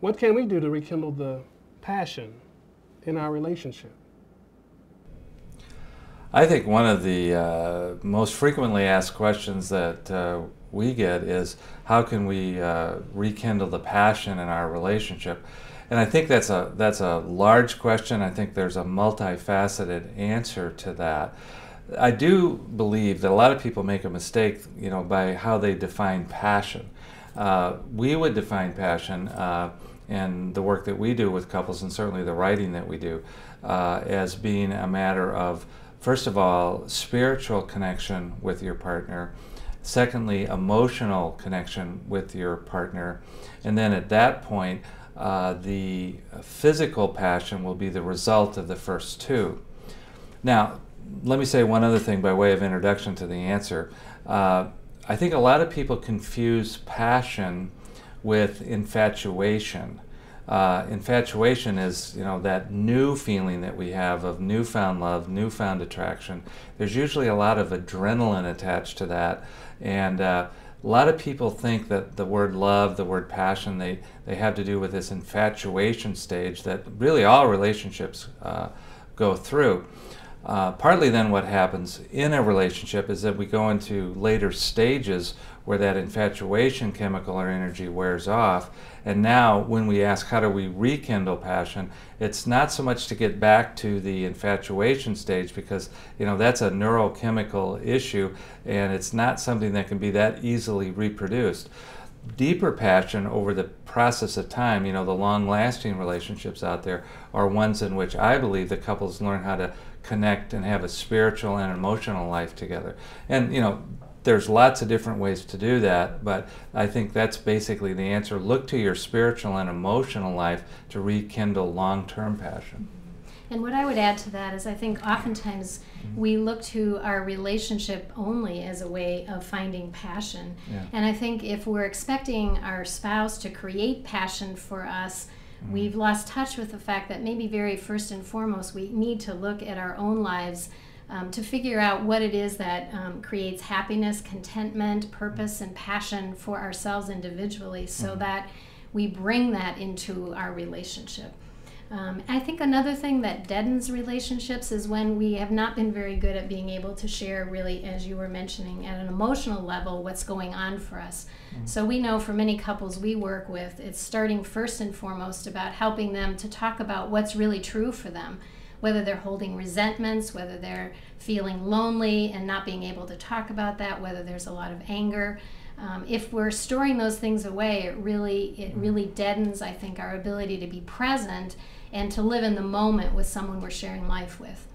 What can we do to rekindle the passion in our relationship? I think one of the most frequently asked questions that we get is, how can we rekindle the passion in our relationship? And I think that's a large question. I think there's a multifaceted answer to that. I do believe that a lot of people make a mistake, by how they define passion. We would define passion in the work that we do with couples, and certainly the writing that we do, as being a matter of, first of all, spiritual connection with your partner. Secondly, emotional connection with your partner. And then at that point, the physical passion will be the result of the first two. Now, let me say one other thing by way of introduction to the answer. I think a lot of people confuse passion with infatuation. Infatuation is, that new feeling that we have of newfound love, newfound attraction. There's usually a lot of adrenaline attached to that, and a lot of people think that the word love, the word passion, they have to do with this infatuation stage that really all relationships go through. Partly then what happens in a relationship is that we go into later stages where that infatuation chemical or energy wears off, and now when we ask how do we rekindle passion, it's not so much to get back to the infatuation stage, because that's a neurochemical issue and it's not something that can be that easily reproduced. Deeper passion over the process of time, the long-lasting relationships out there, are ones in which I believe the couples learn how to connect and have a spiritual and emotional life together. And there's lots of different ways to do that, but I think that's basically the answer. Look to your spiritual and emotional life to rekindle long-term passion. And what I would add to that is, I think oftentimes we look to our relationship only as a way of finding passion. Yeah. And I think if we're expecting our spouse to create passion for us, we've lost touch with the fact that maybe very first and foremost we need to look at our own lives to figure out what it is that creates happiness, contentment, purpose, and passion for ourselves individually, so that we bring that into our relationship. I think another thing that deadens relationships is when we have not been very good at being able to share, really, as you were mentioning, at an emotional level, what's going on for us. So we know for many couples we work with, it's starting first and foremost about helping them to talk about what's really true for them, whether they're holding resentments, whether they're feeling lonely and not being able to talk about that, whether there's a lot of anger. If we're storing those things away, it really deadens, I think, our ability to be present and to live in the moment with someone we're sharing life with.